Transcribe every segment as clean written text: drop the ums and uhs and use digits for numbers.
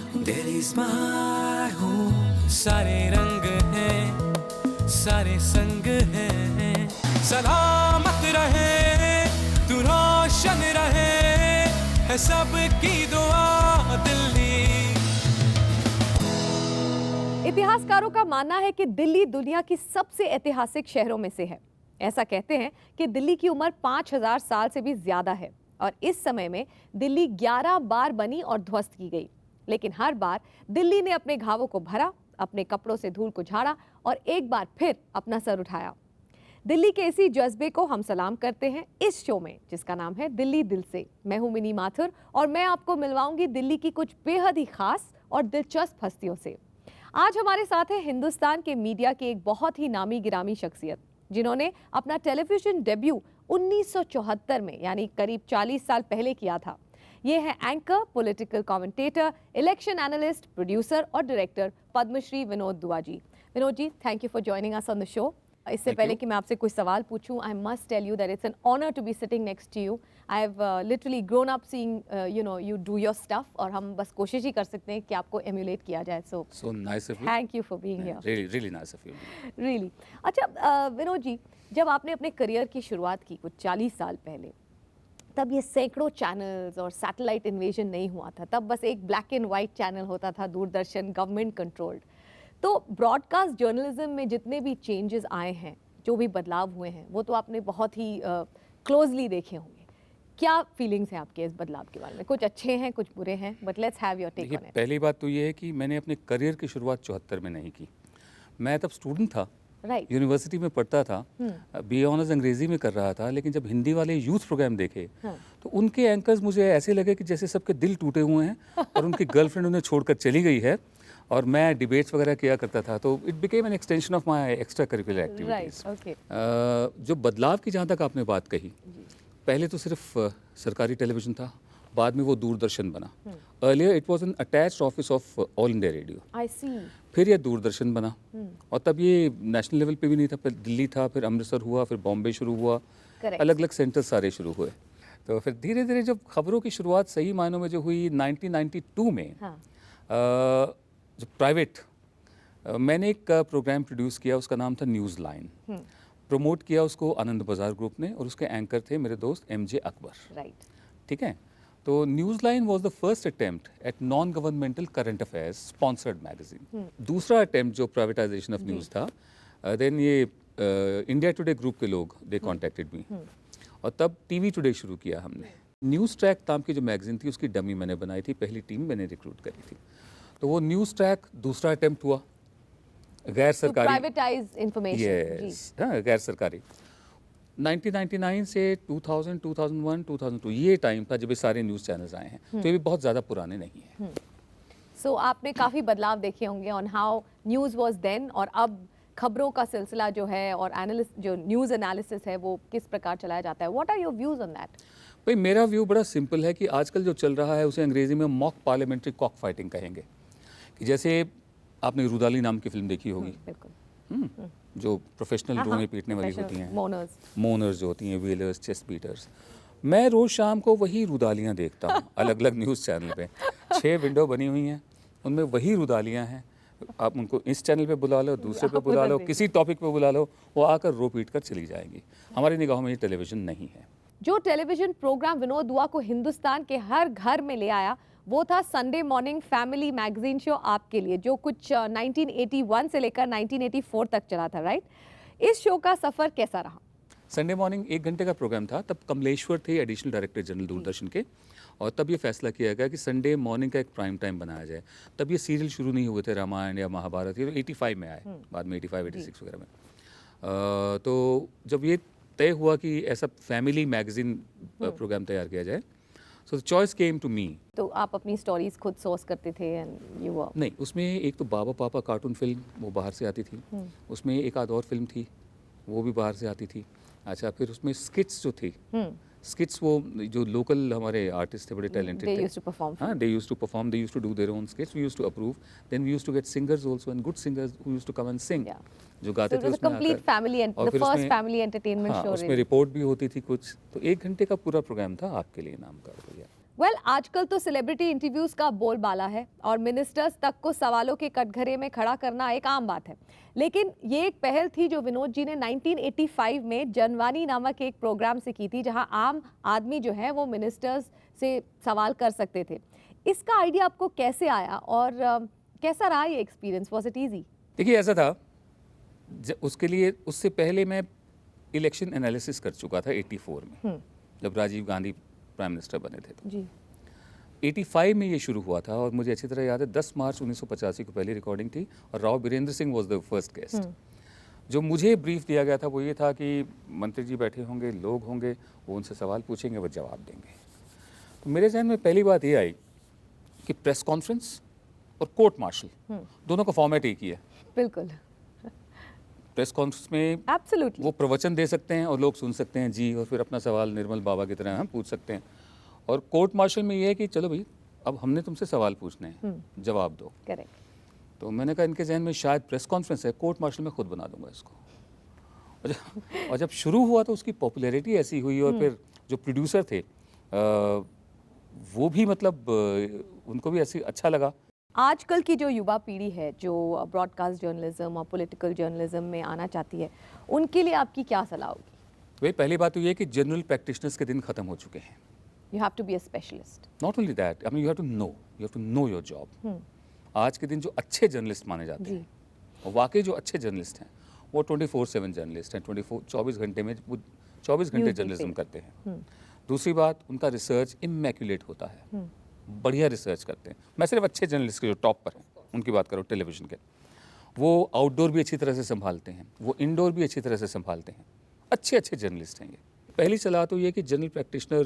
दिल्ली's my home, सारे रंग हैं, सारे संग हैं, सलामत रहे, तू रोशन रहे, है सबकी दुआ दिल्ली। इतिहासकारों का मानना है कि दिल्ली दुनिया की सबसे ऐतिहासिक शहरों में से है। ऐसा कहते हैं कि दिल्ली की उम्र 5000 साल से भी ज्यादा है और इस समय में दिल्ली 11 बार बनी और ध्वस्त की गई। लेकिन हर बार दिल्ली ने अपने घावों को भरा, अपने कपड़ों से धूल को झाड़ा और एक बार फिर अपना सर उठाया। दिल्ली के इसी जज्बे को हम सलाम करते हैं इस शो में, जिसका नाम है दिल्ली दिल से। मैं हूं मिनी माथुर और मैं आपको मिलवाऊंगी दिल्ली की कुछ बेहद ही खास और दिलचस्प हस्तियों से। आज हमारे साथ है हिंदुस्तान के मीडिया की एक बहुत ही नामी गिरामी शख्सियत, जिन्होंने अपना टेलीविजन डेब्यू 1974 में यानी करीब 40 साल पहले किया था। ये है anchor, political commentator, election analyst, producer और director Padma Shri Vinod Dua ji. Vinod ji, thank you for joining us on the show. इससे पहले कि मैं आपसे कुछ सवाल पूछूं, I must tell you that it's an honour to be sitting next to you. I have literally grown up seeing you do your stuff और हम बस कोशिश ही कर सकते हैं कि आपको एम्यूलेट किया जाए। So nice of you. Thank you for being here. Really nice of you. Really अच्छा, विनोद जी, जब आपने अपने करियर की शुरुआत की कुछ 40 साल पहले, तब ये सैकड़ों चैनल्स और सैटेलाइट इन्वेजन नहीं हुआ था। तब बस एक ब्लैक एंड वाइट चैनल होता था, दूरदर्शन, गवर्नमेंट कंट्रोल्ड। तो ब्रॉडकास्ट जर्नलिज्म में जितने भी चेंजेस आए हैं, जो भी बदलाव हुए हैं, वो तो आपने बहुत ही क्लोजली देखे होंगे। क्या फीलिंग्स हैं आपके इस बदलाव के बारे में? कुछ अच्छे हैं, कुछ बुरे हैं, but let's have your take on it. पहली बात तो ये है कि मैंने अपने करियर की शुरुआत 74 में नहीं की। मैं तब स्टूडेंट था, राइट। यूनिवर्सिटी में पढ़ता था, बी ऑनर्स अंग्रेजी में कर रहा था। लेकिन जब हिंदी वाले यूथ प्रोग्राम देखे तो उनके एंकर्स मुझे ऐसे लगे कि जैसे सबके दिल टूटे हुए हैं और उनकी गर्लफ्रेंड उन्हें छोड़कर चली गई है और मैं डिबेट्स वगैरह किया करता था। तो it became an extension of my extra curricular activities. जो बदलाव की जहाँ तक आपने बात कही, पहले तो सिर्फ सरकारी टेलीविज़न था, बाद में वो दूरदर्शन बना। Earlier it was an attached office of all India radio. I see. फिर ये दूरदर्शन बना और तब ये नेशनल लेवल पे भी नहीं था। फिर दिल्ली था, फिर अमृतसर हुआ, फिर बॉम्बे शुरू हुआ, अलग अलग सेंटर सारे शुरू हुए। तो फिर धीरे धीरे जब खबरों की शुरुआत सही मायनों में जो हुई 1992 में, जो प्राइवेट, मैंने एक प्रोग्राम प्रोड्यूस किया, उसका नाम था न्यूज़ लाइन। प्रमोट किया उसको आनंद बाजार ग्रुप ने और उसके एंकर थे मेरे दोस्त एमजे अकबर। राइट। ठीक है। तो news line was the first attempt at non governmental current affairs sponsored magazine. दूसरा अटेम्प्ट जो प्राइवेटाइजेशन ऑफ न्यूज़ था, देन ये इंडिया टुडे ग्रुप के लोग दे कॉन्टेक्टेड मी और तब टीवी टुडे शुरू किया हमने। न्यूज़ ट्रैक नाम की जो मैगजीन थी उसकी डमी मैंने बनाई थी, पहली टीम मैंने रिक्रूट करी थी। तो वो न्यूज़ ट्रैक दूसरा अटेम्प्ट हुआ, गैर सरकारी, प्राइवेटाइज्ड इंफॉर्मेशन। यस, हाँ, गैर सरकारी। 1999 से 2000, 2001, 2002 ये टाइम था जब ये सारे न्यूज़ चैनल्स आए हैं। तो ये भी बहुत ज़्यादा पुराने नहीं हैं। सो आपने काफ़ी बदलाव देखे होंगे on how news was then, और अब खबरों का सिलसिला जो है और एनालिस्ट जो न्यूज़ एनालिसिस है वो किस प्रकार चलाया जाता है। What are your views on that? भाई मेरा व्यू बड़ा सिंपल है कि आजकल जो चल रहा है उसे अंग्रेज़ी में मॉक पार्लियामेंट्री कॉक फाइटिंग कहेंगे। कि जैसे आपने रुदाली नाम की फिल्म देखी होगी, बिल्कुल। जो प्रोफेशनल रोने पीटने वाली होती हैं, मोनर्स जो होती हैं, व्हीलर्स, चेस्ट बीटर्स। मैं रोज़ शाम को वही रुदालियाँ देखता हूँ अलग अलग न्यूज़ चैनल पे। 6 विंडो बनी हुई हैं, उनमें वही रुदालियाँ हैं। आप उनको इस चैनल पे बुला लो, दूसरे पे बुला लो, किसी टॉपिक पे बुला लो, वो आकर रो पीट कर चली जाएंगी। हमारी निगाहों में ये टेलीविज़न नहीं है। जो टेलीविजन प्रोग्राम विनोद दुआ को हिंदुस्तान के हर घर में ले आया वो था Sunday morning family magazine show आपके लिए, जो कुछ 1981 से लेकर 1984 तक चला था, राइट? इस शो का सफ़र कैसा रहा? संडे मॉर्निंग 1 घंटे का प्रोग्राम था। तब कमलेश्वर थे एडिशनल डायरेक्टर जनरल दूरदर्शन के, और तब ये फैसला किया गया कि संडे मॉर्निंग का एक प्राइम टाइम बनाया जाए। तब ये सीरियल शुरू नहीं हुए थे, रामायण या महाभारत, ये तो 85 में आए, बाद में 85-86 वगैरह में। तो जब ये तय हुआ कि ऐसा फैमिली मैगजीन प्रोग्राम तैयार किया जाए, so the choice came to me. तो आप अपनी स्टोरीज खुद सोर्स करते थे एंड यू वर? नहीं, उसमें एक तो बाबा पापा कार्टून फिल्म वो बाहर से आती थी, उसमें एक आध और फिल्म थी वो भी बाहर से आती थी। अच्छा, फिर उसमें स्किट्स जो थी, स्किट्स वो जो लोकल हमारे आर्टिस्ट थे, बड़े टैलेंटेड थे, they used to perform. हाँ, they used to perform, they used to do their own skits, we used to approve, then we used to get singers also and good singers who used to come and sing, जो गाते थे उसमें complete family and the first family entertainment show। उसमें report भी होती थी कुछ। तो 1 घंटे का पूरा प्रोग्राम था आपके लिए नाम का भैया। वेल आजकल तो सेलिब्रिटी इंटरव्यूज का बोलबाला है और मिनिस्टर्स तक को सवालों के कटघरे में खड़ा करना एक आम बात है। लेकिन ये एक पहल थी जो विनोद जी ने 1985 में जनवानी नामक एक प्रोग्राम से की थी, जहां आम आदमी जो है वो मिनिस्टर्स से सवाल कर सकते थे। इसका आइडिया आपको कैसे आया और कैसा रहा ये एक्सपीरियंस? Was it easy? देखिए ऐसा था, उसके लिए उससे पहले मैं इलेक्शन एनालिसिस कर चुका था 84 में, जब राजीव गांधी प्राइम मिनिस्टर बने थे। तो जी 85 में ये शुरू हुआ था और मुझे अच्छी तरह याद है 10 मार्च 1985 को पहली रिकॉर्डिंग थी और Rao Birendra Singh was the first guest. जो मुझे ब्रीफ दिया गया था वो ये था कि मंत्री जी बैठे होंगे, लोग होंगे, वो उनसे सवाल पूछेंगे, वो जवाब देंगे। तो मेरे जहन में पहली बात ये आई कि प्रेस कॉन्फ्रेंस और कोर्ट मार्शल दोनों का फॉर्मेट एक ही है। बिल्कुल, प्रेस कॉन्फ्रेंस में एब्सोल्युटली वो प्रवचन दे सकते हैं और लोग सुन सकते हैं जी, और फिर अपना सवाल निर्मल बाबा की तरह हम पूछ सकते हैं। और कोर्ट मार्शल में ये है कि चलो भाई अब हमने तुमसे सवाल पूछने हैं, जवाब दो। करेक्ट। तो मैंने कहा इनके जहन में शायद प्रेस कॉन्फ्रेंस है, कोर्ट मार्शल में खुद बना दूंगा इसको। और जब शुरू हुआ तो उसकी पॉपुलैरिटी ऐसी हुई और फिर जो प्रोड्यूसर थे वो भी मतलब उनको भी ऐसी अच्छा लगा। आजकल की जो युवा पीढ़ी है जो ब्रॉडकास्ट जर्नलिज्म और पॉलिटिकल जर्नलिज्म में आना चाहती है, उनके लिए आपकी क्या सलाह होगी? भाई पहली बात तो ये है कि जनरल प्रैक्टिशनर्स के दिन खत्म हो चुके हैं। You have to be a specialist. Not only that, I mean you have to know your job. आज के दिन जो अच्छे जर्नलिस्ट माने जाते हैं, और वाकई जो अच्छे जर्नलिस्ट हैं वो 24/7 जर्नलिस्ट हैं, 24 घंटे में वो 24 घंटे जर्नलिज्म करते हैं। दूसरी बात, उनका रिसर्च इमैक्युलेट होता है, बढ़िया रिसर्च करते हैं। मैं सिर्फ अच्छे जर्नलिस्ट के जो टॉप पर हैं उनकी बात करूँ टेलीविज़न के, वो आउटडोर भी अच्छी तरह से संभालते हैं, वो इंडोर भी अच्छी तरह से संभालते हैं। अच्छे जर्नलिस्ट हैं ये। पहली सलाह तो ये कि जनरल प्रैक्टिशनर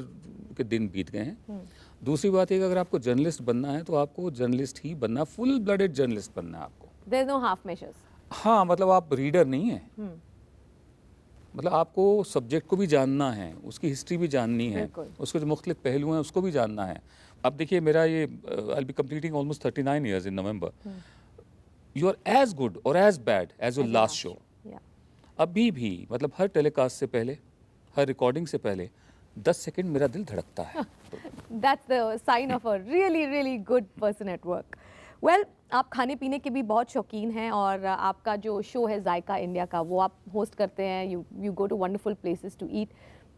के दिन बीत गए हैं। दूसरी बात है कि अगर आपको जर्नलिस्ट बनना है तो आपको जर्नलिस्ट ही बनना, फुल ब्लडेड जर्नलिस्ट बनना है आपको। There is no half measures. हाँ, मतलब आप रीडर नहीं हैं, मतलब आपको सब्जेक्ट को भी जानना है, उसकी हिस्ट्री भी जाननी है, उसके जो मुख्तलिफ पहलू हैं उसको भी जानना है। अब देखिए मेरा ये I will be completing almost 39 years in November. You are as good और as bad as your last show. अभी भी मतलब हर टेलीकास्ट से पहले, हर रिकॉर्डिंग से पहले 10 सेकंड मेरा दिल धड़कता है। That's the sign of a really good person at work. Well, आप खाने पीने के भी बहुत शौकीन हैं और आपका जो शो है जायका इंडिया का वो आप होस्ट करते हैं। You go to wonderful places to eat.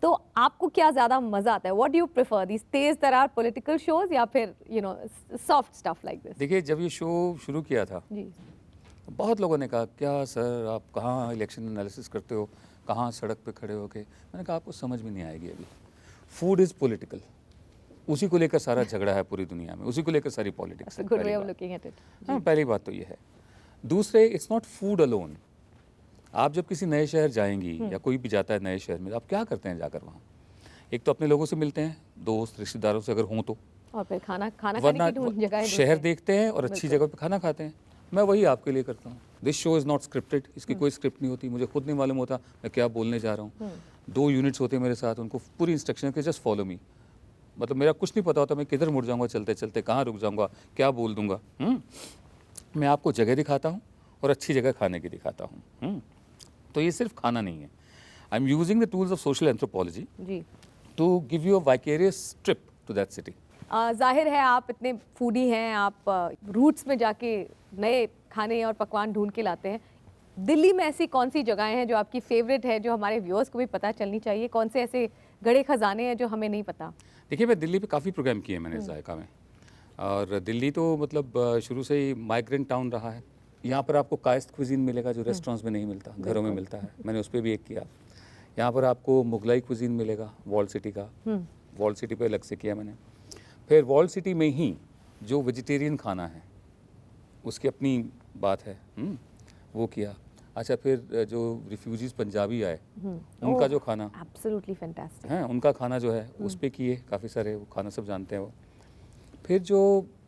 तो आपको क्या ज़्यादा मज़ा आता है? What do you prefer, these तेज तरार पॉलिटिकल शोज या फिर सॉफ्ट स्टफ लाइक दिस? देखिए जब ये शो शुरू किया था जी बहुत लोगों ने कहा क्या सर आप कहाँ इलेक्शन एनालिसिस करते हो, कहाँ सड़क पे खड़े होके। मैंने कहा आपको समझ में नहीं आएगी अभी। फूड इज़ पॉलिटिकल, उसी को लेकर सारा झगड़ा है पूरी दुनिया में, उसी को लेकर सारी पॉलिटिक्स है। Good way of looking at it. हाँ, पहली बात तो ये है। दूसरे, इट्स नॉट फूड अलोन। आप जब किसी नए शहर जाएंगी या कोई भी जाता है नए शहर में, आप क्या करते हैं जाकर वहाँ? एक तो अपने लोगों से मिलते हैं, दोस्त रिश्तेदारों से अगर हों तो, और फिर खाना खाने वरना की जगह शहर देखते हैं और अच्छी जगह पे खाना खाते हैं। मैं वही आपके लिए करता हूँ। This show is not scripted, इसकी कोई स्क्रिप्ट नहीं होती, मुझे खुद नहीं मालूम होता मैं क्या बोलने जा रहा हूँ। 2 यूनिट्स होते हैं मेरे साथ, उनको पूरी इंस्ट्रक्शन के जस्ट फॉलो मी। मतलब मेरा कुछ नहीं पता होता मैं किधर मुड़ जाऊँगा चलते चलते, कहाँ रुक जाऊँगा, क्या बोल दूँगा। मैं आपको जगह दिखाता हूँ और अच्छी जगह खाने की दिखाता हूँ। तो ये सिर्फ खाना नहीं है। I am using the tools of social anthropology to give you a vicarious trip to that city. जाहिर है आप इतने फूडी हैं, आप रूट्स में जाके नए खाने और पकवान ढूंढ के लाते हैं। दिल्ली में ऐसी कौन सी जगहें हैं जो आपकी फेवरेट है, जो हमारे व्यूअर्स को भी पता चलनी चाहिए? कौन से ऐसे गड़े खजाने हैं जो हमें नहीं पता? देखिए मैं दिल्ली पे काफ़ी प्रोग्राम किए मैंने जायका में, और दिल्ली तो मतलब शुरू से ही माइग्रेंट टाउन रहा है। यहाँ पर आपको कायस्थ क्विजीन मिलेगा जो रेस्टोरेंट्स में नहीं मिलता, घरों में मिलता है। मैंने उस पर भी एक किया। यहाँ पर आपको मुगलाई क्विजीन मिलेगा वॉल सिटी का, वॉल सिटी पे अलग से किया मैंने। फिर वॉल सिटी में ही जो वेजिटेरियन खाना है उसकी अपनी बात है, वो किया। अच्छा, फिर जो रिफ्यूजीज पंजाबी आए उनका जो खाना एब्सोल्युटली फैंटास्टिक है, उनका खाना जो है उस पे किए काफ़ी सारे, वो खाना सब जानते हैं वो। फिर जो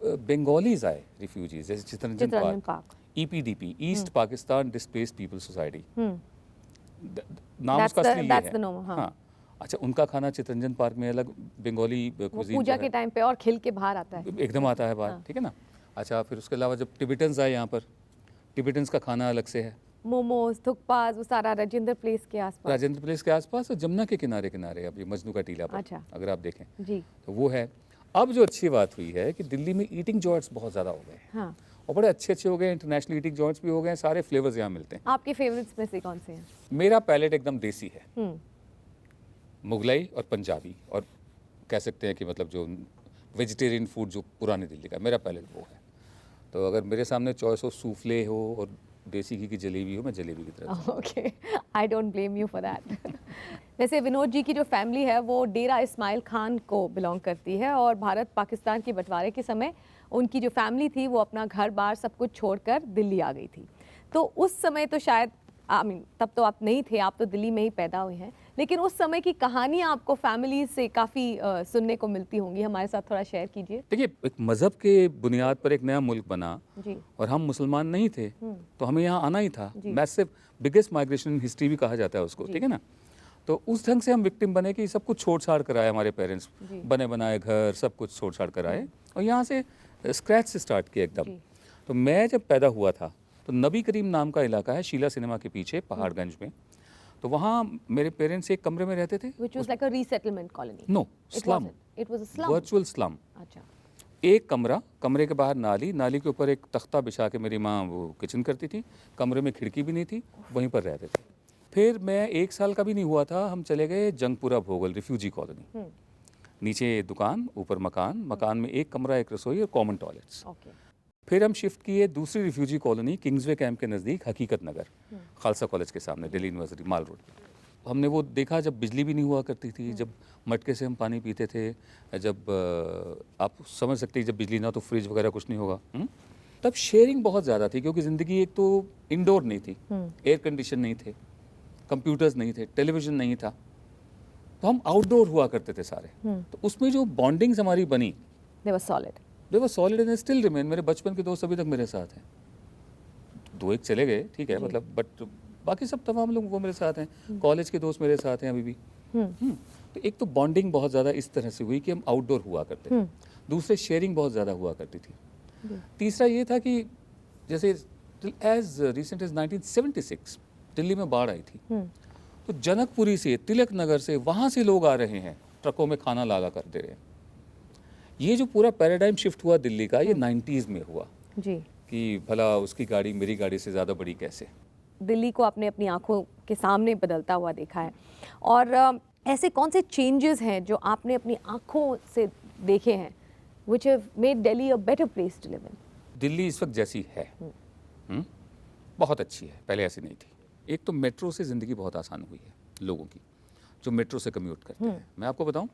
बंगालीज आए रिफ्यूजीज, जैसे Chittaranjan Park, EPDP, East Pakistan displaced people society, नाम उसका असली ये है। हाँ, अच्छा, उनका खाना चितरंजन पार्क में अलग बंगाली कुजीन पूजा के टाइम पे और खिल के बाहर आता है, एकदम आता है बाहर, ठीक है ना। अच्छा, फिर उसके अलावा जब टिबेटन्स आए यहाँ पर, टिबेटन्स का खाना अलग से है। मोमोज, थुकपास, वो सारा राजेंद्र प्लेस के आसपास, राजेंद्र प्लेस के आसपास और जमुना के किनारे किनारे, अब ये मजनू का टीला पर, अच्छा, अगर आप देखें जी, तो वो है। अब जो अच्छी बात हुई है कि दिल्ली में ईटिंग जॉइंट्स बहुत ज़्यादा हो गए हैं हाँ, और बड़े अच्छे अच्छे हो गए हैं, इंटरनेशनल ईटिंग जॉइंट्स भी हो गए हैं, सारे फ्लेवर्स यहाँ मिलते हैं। आपके फेवरेट्स में से कौन से हैं? मेरा पैलेट एकदम देसी है, हम्म, मुगलाई और पंजाबी, और कह सकते हैं कि मतलब जो वेजिटेरियन फूड जो पुरानी दिल्ली का, मेरा पैलेट वो है। तो अगर मेरे सामने चॉइस हो सूफले हो और देसी घी की जलेबी हो, मैं जलेबी की तरफ। Okay, I don't blame you for that. वैसे विनोद जी की जो फैमिली है वो डेरा इस्माइल खान को बिलोंग करती है और भारत पाकिस्तान के बंटवारे के समय उनकी जो फैमिली थी वो अपना घर बार सब कुछ छोड़कर दिल्ली आ गई थी। तो उस समय तो शायद तब तो आप नहीं थे, आप तो दिल्ली में ही पैदा हुए हैं, लेकिन उस समय की कहानियाँ आपको फैमिली से काफ़ी सुनने को मिलती होंगी, हमारे साथ थोड़ा शेयर कीजिए। देखिए, एक मज़हब के बुनियाद पर एक नया मुल्क बना जी, और हम मुसलमान नहीं थे, तो हमें यहाँ आना ही था। जी। Massive biggest migration in history भी कहा जाता है उसको, ठीक है ना। तो उस ढंग से हम विक्टिम बने कि सब कुछ छोड़ छाड़ कर आए, हमारे पेरेंट्स जी। बने बनाए घर सब कुछ छोड़ छाड़ कर आए और यहाँ से स्क्रैच से स्टार्ट किया एकदम। जी। तो मैं जब पैदा हुआ था तो नबी करीम नाम का इलाका है शीला सिनेमा के पीछे पहाड़गंज में, तो वहाँ मेरे पेरेंट्स एक कमरे में रहते थे। which was like a resettlement colony. No, It slum, wasn't. It was a slum. Virtual slum. अच्छा, एक कमरा, कमरे के बाहर नाली, नाली के ऊपर एक तख्ता बिछा के मेरी माँ वो किचन करती थी, कमरे में खिड़की भी नहीं थी, वहीं पर रहते थे। फिर मैं 1 साल का भी नहीं हुआ था, हम चले गए जंगपुरा भोगल रिफ्यूजी कॉलोनी। नीचे दुकान, ऊपर मकान, मकान में एक कमरा, एक रसोई और कॉमन टॉयलेट्स। ओके, फिर हम शिफ्ट किए दूसरी रिफ्यूजी कॉलोनी किंग्सवे कैंप के नज़दीक हकीकत नगर, खालसा कॉलेज के सामने, दिल्ली यूनिवर्सिटी माल रोड पे। हमने वो देखा जब बिजली भी नहीं हुआ करती थी, जब मटके से हम पानी पीते थे, जब आप समझ सकते हैं जब बिजली ना तो फ्रिज वगैरह कुछ नहीं होगा। तब शेयरिंग बहुत ज़्यादा थी क्योंकि ज़िंदगी एक तो इंडोर नहीं थी, एयर कंडीशन नहीं थे, कंप्यूटर्स नहीं थे, टेलीविज़न नहीं था, तो हम आउटडोर हुआ करते थे सारे। तो उसमें जो बॉन्डिंग्स हमारी बनी, they were solid. They were solid and still remain. मेरे बचपन के दोस्त अभी तक मेरे साथ हैं, 2-1 चले गए, ठीक है, मतलब बट बाकी सब तमाम लोग वो मेरे साथ हैं। कॉलेज के दोस्त मेरे साथ हैं अभी भी। तो एक तो बॉन्डिंग बहुत ज़्यादा इस तरह से हुई कि हम आउटडोर हुआ करते थे। दूसरे शेयरिंग बहुत ज़्यादा हुआ करती थी। तीसरा ये था कि जैसे एज रिसेंट एज 1976 दिल्ली में बाढ़ आई थी, तो जनकपुरी से, तिलक नगर से, वहाँ से लोग आ रहे हैं, ट्रकों में खाना ला कर दे रहे हैं। ये जो पूरा पैराडाइम शिफ्ट हुआ दिल्ली का, ये 90s में हुआ जी, कि भला उसकी गाड़ी मेरी गाड़ी से ज़्यादा बड़ी कैसे। दिल्ली को आपने अपनी आंखों के सामने बदलता हुआ देखा है। और ऐसे कौन से चेंजेस हैं जो आपने अपनी आंखों से देखे हैं which have made Delhi a better place to live in? Delhi इस वक्त जैसी है बहुत अच्छी है, पहले ऐसी नहीं थी। एक तो मेट्रो से ज़िंदगी बहुत आसान हुई है लोगों की, जो मेट्रो से कम्यूट करते हैं। मैं आपको बताऊं,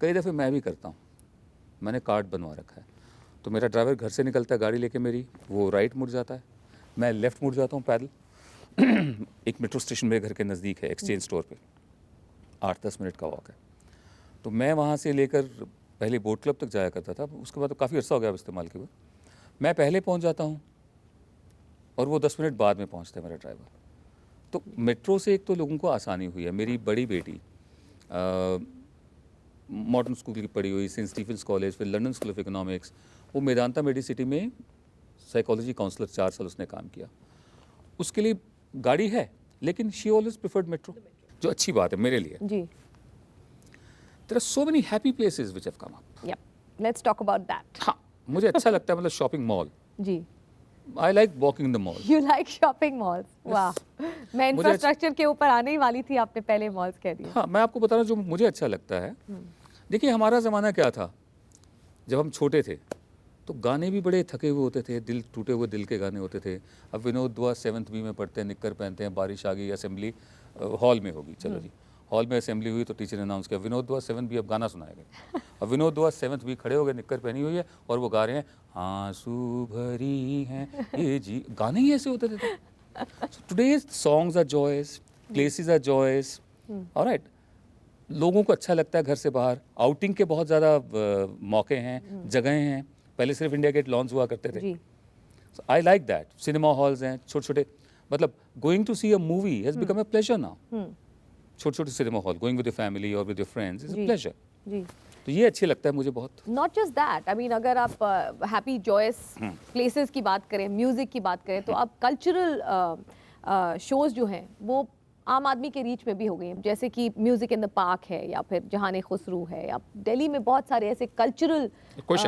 कई दफ़े मैं भी करता हूं, मैंने कार्ड बनवा रखा है, तो मेरा ड्राइवर घर से निकलता है गाड़ी लेके मेरी, वो राइट मुड़ जाता है, मैं लेफ़्ट मुड़ जाता हूँ पैदल। एक मेट्रो स्टेशन मेरे घर के नज़दीक है, एक्सचेंज स्टोर पे 8-10 मिनट का वॉक है। तो मैं वहाँ से लेकर पहले बोट क्लब तक जाया करता था, उसके बाद तो काफ़ी अर्सा हो गया अब इस्तेमाल के हुए। मैं पहले पहुँच जाता हूँ और वो 10 मिनट बाद में पहुँचता है मेरा ड्राइवर। तो मेट्रो से एक तो लोगों को आसानी हुई है। मेरी बड़ी बेटी मॉडर्न स्कूल की पढ़ी हुई, सेंट स्टीफेंस कॉलेज, फिर लंदन स्कूल ऑफ इकोनॉमिक्स, वो मेदांता मेडिसिटी में साइकोलॉजी काउंसलर 4 साल उसने काम किया। उसके लिए गाड़ी है, लेकिन शी ऑलवेज प्रेफर्ड मेट्रो, जो अच्छी बात है मेरे लिए। जी, there are so many happy places which have come up. yep, let's talk about that. हाँ, मुझे अच्छा लगता है, मतलब शॉपिंग मॉल, जी, I like walking in the mall. you like shopping malls? वाह, मैं मुझे इंफ्रास्ट्रक्चर के ऊपर आने ही वाली थी, आपने पहले मॉल्स कह दिया। हाँ, मैं आपको बता रहा हूँ जो मुझे अच्छा लगता है। देखिए, हमारा ज़माना क्या था, जब हम छोटे थे तो गाने भी बड़े थके हुए होते थे, दिल टूटे हुए दिल के गाने होते थे। अब विनोद दुआ 7th बी में पढ़ते हैं, निक्कर पहनते हैं, बारिश आ गई, असेंबली हॉल में होगी, चलो जी, हॉल में असेंबली हुई तो टीचर ने अनाउंस किया विनोद दुआ 7th बी अब गाना सुनाएगा। अब विनोद दुआ 7th बी खड़े हो गए, निक्कर पहनी हुई है और वो गा रहे हैं, आंसू भरी हैं ये जी, गाने ही ऐसे होते थे। Today's songs are joyous, places are joyous, alright, लोगों को अच्छा लगता है घर से बाहर, आउटिंग के बहुत ज़्यादा मौके हैं, जगहें हैं। पहले सिर्फ इंडिया गेट लॉन्च हुआ करते थे। जी, I like that. Cinema halls हैं छोटे छोटे, मतलब going to see a movie has become a pleasure now. छोटे छोटे cinema hall, going with your family और with your friends is a जी। प्लेजर। जी, तो ये अच्छे लगता है मुझे बहुत। Not just that, I mean अगर आप हैप्पी जॉयस प्लेसेस की बात करें, म्यूजिक की बात करें, तो आप कल्चरल शोज जो हैं वो आम आदमी के रीच में भी हो गई हैं, जैसे कि म्यूजिक इन द पार्क है या फिर जहान खुसरू है, या दिल्ली में बहुत सारे ऐसे कल्चरल कोई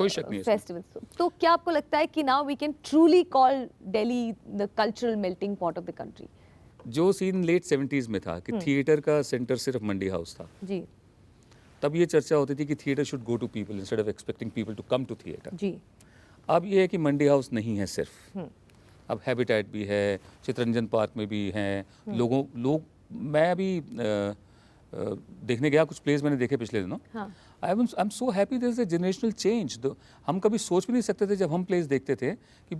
शक नहीं इसमें। फेस्टिवल्स। तो क्या आपको लगता है कि now we can truly call Delhi the cultural melting pot of the country? जो सीन लेट 70s में था कि थिएटर का सेंटर सिर्फ मंडी हाउस था, जी तब ये चर्चा होती थी कि theatre should go to people instead of expecting people to come to theatre. जी। अब ये है कि मंडी हाउस नहीं है सिर्फ, अब हैबिटेट भी है, चितरंजन पार्क में भी हैं लोग। मैं अभी देखने गया, कुछ प्लेस मैंने देखे पिछले दिनों। I am so happy there is a generational change. हम कभी सोच भी नहीं सकते थे जब हम प्लेस देखते थे कि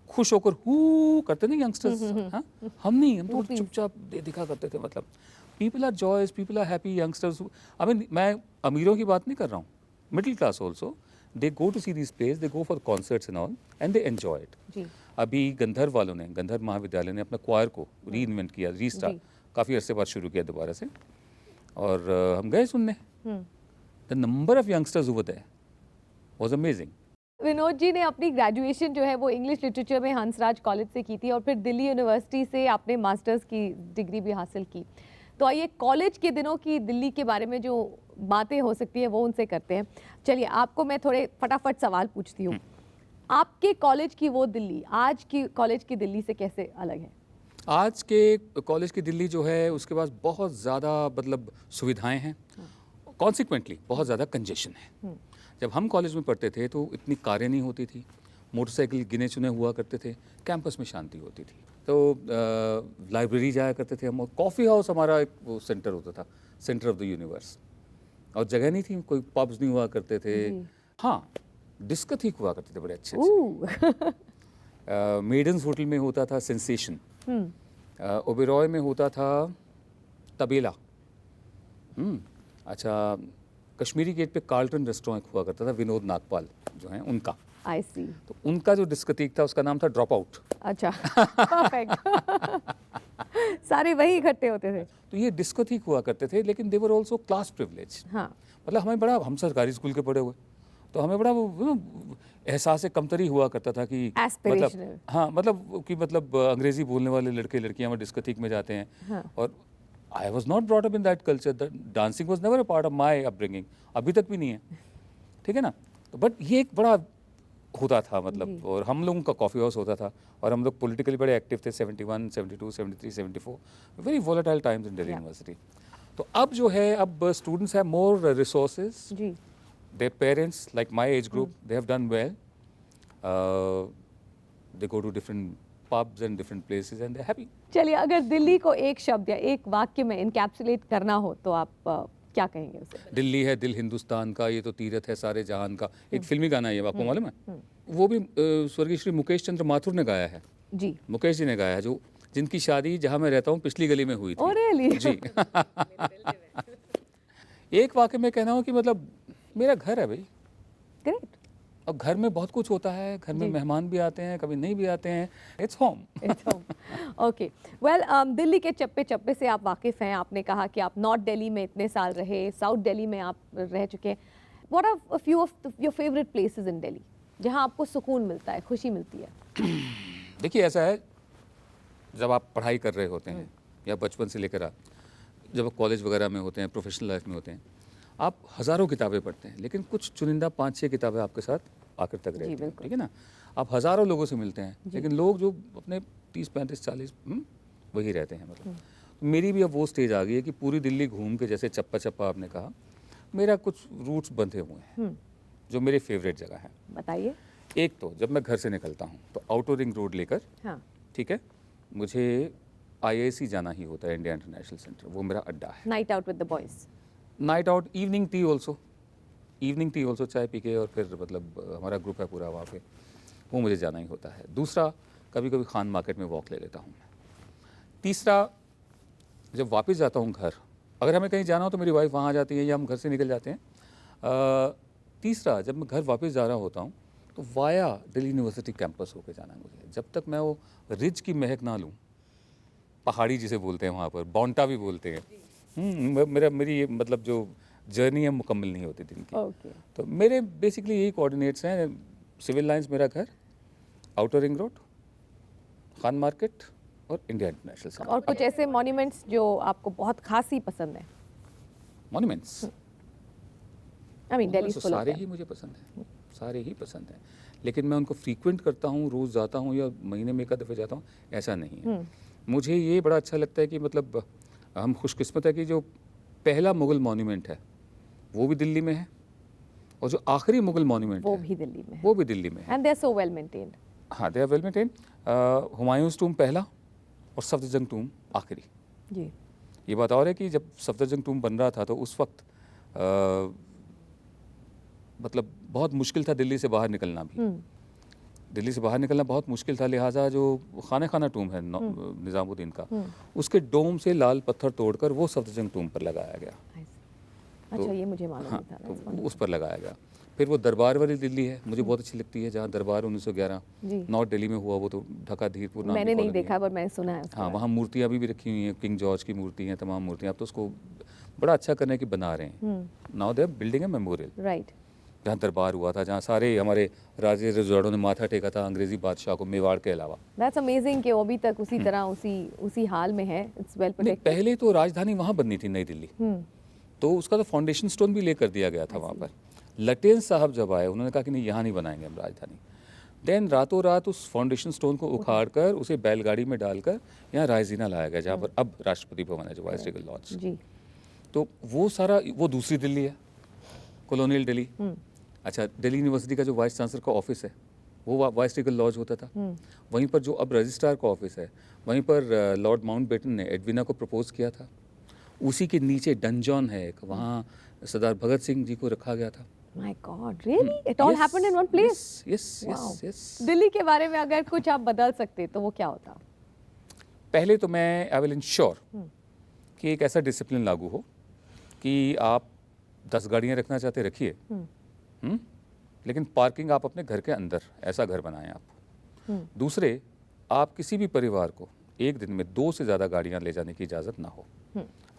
खुश होकर हू करते नहीं यंगस्टर्स, हाँ हम नहीं, हम तो चुपचाप दिखा करते थे। मतलब people are joyous, people are happy, youngsters. I mean मैं अमीरों की बात नहीं कर रहा हूँ, middle class also they go to see this place, they go for concerts and all and they enjoy it. अभी गंधर्व वालों ने, गंधर्व महाविद्यालय ने अपना क्वायर को री इन्वेंट किया, रीस्टार्ट काफ़ी अरसे बाद शुरू किया दोबारा से, और हम गए सुनने। The number of youngsters over there was amazing. Vinod ji ने अपनी ग्रेजुएशन जो है वो इंग्लिश लिटरेचर में हंसराज कॉलेज से की थी, और फिर दिल्ली यूनिवर्सिटी से आपने मास्टर्स की डिग्री भी हासिल की। तो आइए कॉलेज के दिनों की दिल्ली के बारे में जो बातें हो सकती है वो उनसे करते हैं। चलिए आपको मैं थोड़े फटाफट सवाल पूछती हूँ। आपके कॉलेज की वो दिल्ली आज की कॉलेज की दिल्ली से कैसे अलग है? आज के कॉलेज की दिल्ली जो है उसके पास बहुत ज़्यादा मतलब सुविधाएं हैं, कॉन्सिक्वेंटली बहुत ज़्यादा कंजेशन है। जब हम कॉलेज में पढ़ते थे तो इतनी कारें नहीं होती थी, मोटरसाइकिल गिने चुने हुआ करते थे, कैंपस में शांति होती थी। तो लाइब्रेरी जाया करते थे हम, और कॉफ़ी हाउस हमारा एक वो सेंटर होता था, सेंटर ऑफ द यूनिवर्स। और जगह नहीं थी, कोई पब्स नहीं हुआ करते थे। हाँ, डिस्को ठीक हुआ करते थे बड़े अच्छे अच्छे। मेडन्स होटल में होता था सेंसेशन, ओबेरॉय में होता था तबेला। अच्छा, कश्मीरी गेट पे कार्ल्टन रेस्टोरेंट हुआ करता था, विनोद नागपाल जो हैं उनका। आई सी। तो उनका जो डिस्कोथेक था उसका नाम था ड्रॉप आउट। अच्छा, परफेक्ट। सारे वही इकट्ठे होते थे। तो ये डिस्कोथेक हुआ करते थे, लेकिन दे वर आल्सो क्लास प्रिविलेज। हाँ। मतलब हमें बड़ा, हम सरकारी स्कूल के पढ़े हुए, तो हमें बड़ा वो एहसास कमतरी हुआ करता था कि मतलब हाँ मतलब अंग्रेजी बोलने वाले लड़के लड़कियां वहाँ डिस्कोथेक में जाते हैं। हाँ। और I was not brought up in that culture, dancing was never a part of my upbringing, अभी तक भी नहीं है, ठीक है ना। तो बट ये एक बड़ा होता था मतलब, और हम लोगों का कॉफ़ी हाउस होता था, और हम लोग पॉलिटिकली बड़े एक्टिव थे। 71, 72, 73, 74 very volatile times in Delhi university. तो अब जो है, अब students have more resources, their parents like my age group they have done well, they go to different pubs and different places and they're happy. चलिए, अगर दिल्ली को एक शब्द या एक वाक्य में इनकैप्सुलेट करना हो तो आप क्या कहेंगे उसे? दिल्ली है दिल हिंदुस्तान का, ये तो तीरथ है सारे जहान का, एक फिल्मी गाना है ये, आपको मालूम है? वो भी स्वर्गीय श्री मुकेश चंद्र माथुर ने गाया है। जी, मुकेश जी ने गाया है, जो जिनकी शादी जहाँ मैं रहता हूँ पिछली गली में हुई थी। Oh, really? जी। एक वाक्य में कहना हो कि मतलब मेरा घर है भाई। ग्रेट। और घर में बहुत कुछ होता है, घर में मेहमान भी आते हैं, कभी नहीं भी आते हैं। Its home. Its home. Okay, well, Delhi के चप्पे चप्पे से आप वाकिफ़ हैं। आपने कहा कि आप नॉर्थ दिल्ली में इतने साल रहे, साउथ दिल्ली में आप रह चुके हैं। What are a few of your favourite places in Delhi जहां आपको सुकून मिलता है, खुशी मिलती है? देखिए, ऐसा है, जब आप पढ़ाई कर रहे होते हैं या बचपन से लेकर जब आप कॉलेज वगैरह में होते हैं, प्रोफेशनल लाइफ में होते हैं, आप हज़ारों किताबें पढ़ते हैं, लेकिन कुछ चुनिंदा 5-6 किताबें आपके साथ आखिर तक रहती हैं, ठीक है ना। आप हज़ारों लोगों से मिलते हैं, लेकिन लोग जो अपने 30, 35, 40 वही रहते हैं। मतलब मेरी भी अब वो स्टेज आ गई है कि पूरी दिल्ली घूम के, जैसे चप्पा चप्पा आपने कहा, मेरा कुछ रूट्स बंधे हुए हैं जो मेरे फेवरेट जगह हैं। बताइए। एक तो जब मैं घर से निकलता हूँ तो आउटर रिंग रोड लेकर, ठीक है, मुझे IISc जाना ही होता है, इंडिया इंटरनेशनल सेंटर, वो मेरा अड्डा है। Night out with the boys? Night out, evening tea also, चाय पी के, और फिर मतलब हमारा ग्रुप है पूरा वहाँ पे, वो मुझे जाना ही होता है। दूसरा, कभी कभी खान मार्केट में वॉक ले लेता हूँ मैं। तीसरा, जब वापस जाता हूँ घर, अगर हमें कहीं जाना हो तो मेरी वाइफ वहाँ आ जाती है या हम घर से निकल जाते हैं। तीसरा, जब मैं घर वापस जा रहा होता हूँ तो वाया दिल्ली यूनिवर्सिटी कैंपस होके जाना है मुझे। जब तक मैं वो रिज की महक ना लूँ, पहाड़ी जिसे बोलते हैं वहाँ पर, बॉन्टा भी बोलते हैं, मेरी मतलब जो जर्नी है मुकम्मल नहीं होती दिन की। तो मेरे बेसिकली यही कोऑर्डिनेट्स हैं। सिविल लाइंस मेरा घर, outer ring road, Khan market, और इंडिया इंटरनेशनल सिनेमा। और कुछ ऐसे मॉन्यूमेंट्स जो आपको बहुत खास ही पसंद है? Monuments I mean Delhi full of सारे ही मुझे पसंद हैं, सारे ही पसंद हैं, लेकिन मैं उनको फ्रीक्वेंट करता हूँ, रोज़ जाता हूँ या महीने में एक आध दफ़े जाता हूँ, ऐसा नहीं है। मुझे ये बड़ा अच्छा लगता है कि मतलब हम खुशकिस्मत है कि जो पहला मुग़ल मॉन्यूमेंट है वो भी दिल्ली में है, और जो आखिरी मुग़ल मॉन्यूमेंट वो है भी दिल्ली में है, वो भी दिल्ली में है। And they are so well maintained. हाँ, they are well maintained. Humayun's tomb पहला और सफदरजंग टूम आखिरी। जी। ये बात और है कि जब सफदरजंग टूम बन रहा था तो उस वक्त मतलब बहुत मुश्किल था दिल्ली से बाहर निकलना भी। दिल्ली से बाहर निकलना बहुत मुश्किल था, लिहाजा जो खाना टूम है निज़ामुद्दीन का, उसके डोम से लाल पत्थर तोड़कर वो सफदरजंग टूम पर लगाया गया। अच्छा, ये मुझे मालूम हाँ, नहीं था। तो उस पर लगाया गया। फिर वो दरबार वाली दिल्ली है, मुझे बहुत अच्छी लगती है, जहाँ दरबार 1911 नॉर्थ दिल्ली में हुआ, वो तो ढका धीरपुर नाम मैंने की नहीं कॉलोनी देखा है। पर मैंने सुना है। हाँ, वहाँ मूर्तियाँ अभी भी रखी हुई हैं, किंग जॉर्ज की मूर्ति हैं, तमाम मूर्तियाँ। अब तो उसको बड़ा अच्छा करने की बना रहे हैं। Now they are building a memorial, right, जहाँ दरबार हुआ था, जहाँ सारे हमारे राजे रजवाड़ों ने माथा टेका था अंग्रेजी बादशाह को, मेवाड़ के अलावा। दैट्स अमेजिंग कि वो अभी तक उसी तरह उसी हाल में है। It's well protected. पहले तो राजधानी वहाँ बननी थी, नई दिल्ली, तो उसका तो फाउंडेशन स्टोन भी ले कर दिया गया था वहाँ पर। लटेन साहब जब आए, उन्होंने कहा कि नहीं, यहाँ नहीं बनाएंगे हम राजधानी। देन रातों रात उस फाउंडेशन स्टोन को उखाड़ कर उसे बैलगाड़ी में डालकर यहाँ रायजीना लाया गया, जहाँ पर अब राष्ट्रपति भवन है, जो वाइस रेगल लॉज। जी। तो वो सारा, वो दूसरी दिल्ली है, कॉलोनियल दिल्ली। अच्छा, दिल्ली यूनिवर्सिटी का जो वाइस चांसलर का ऑफिस है वो वाइस रेगल लॉज होता था। वहीं पर जो अब रजिस्ट्रार का ऑफिस है, वहीं पर लॉर्ड माउंटबेटन ने एडविना को प्रपोज किया था। उसी के नीचे डंजॉन है एक, वहाँ सरदार भगत सिंह जी को रखा गया था। My God, really? It all happened in one place? Yes. Delhi के बारे में अगर कुछ आप बदल सकते तो वो क्या होता? पहले तो मैं आई विल इंश्योर कि एक ऐसा डिसिप्लिन लागू हो कि आप 10 गाड़ियाँ रखना चाहते रखिए, लेकिन पार्किंग आप अपने घर के अंदर, ऐसा घर बनाएं आप। दूसरे, आप किसी भी परिवार को एक दिन में 2 से ज़्यादा गाड़ियाँ ले जाने की इजाज़त ना हो।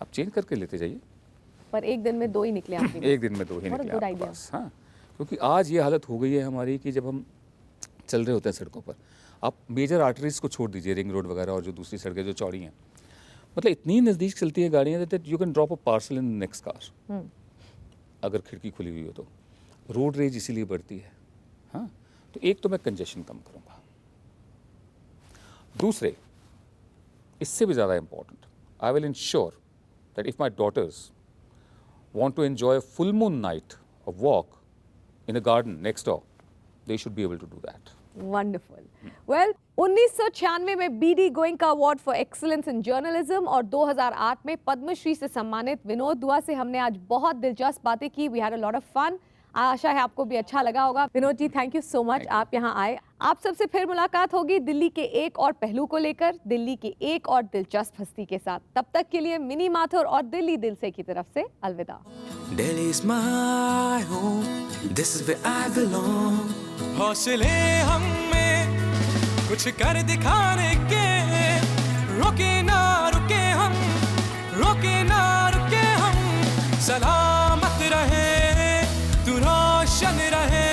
आप चेंज करके लेते जाइए, पर एक दिन में 2 ही निकले आपके एक दिन में 2 ही निकले आपके पास। हाँ, क्योंकि आज ये हालत हो गई है हमारी कि जब हम चल रहे होते हैं सड़कों पर, आप मेजर आर्टरीज को छोड़ दीजिए, रिंग रोड वगैरह और जो दूसरी सड़कें जो चौड़ी हैं, मतलब इतनी नज़दीक चलती हैं गाड़ियाँ that you can drop a parcel in the next car, अगर खिड़की खुली हुई हो तो। रोड रेज इसीलिए बढ़ती है। हाँ, तो एक तो मैं कंजेशन कम करूँगा। दूसरे, इससे भी ज़्यादा important, I will ensure that if my daughters want to enjoy a full moon night of walk in a garden next door, they should be able to do that. Wonderful. Well, 1996 में BD Goenka award for excellence in journalism और 2008 में पद्मश्री से सम्मानित विनोद दुआ से हमने आज बहुत दिलचस्प बातें की। We had a lot of fun. आशा है आपको भी अच्छा लगा होगा। Vinod ji, thank you so much, आप यहाँ आए। आप सबसे फिर मुलाकात होगी दिल्ली के एक और पहलू को लेकर, दिल्ली के एक और दिलचस्प हस्ती के साथ। तब तक के लिए मिनी माथुर और दिल्ली दिल से की तरफ से अलविदा। Delhi's my home, this is where I belong. हौसले हम में कुछ कर दिखाने के, रुके ना रुके हम, रुके ना रुके हम। सलामत रहे, तू रोशन रहे,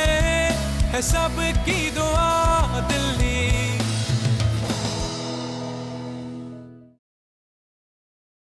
है सबकी दुआ।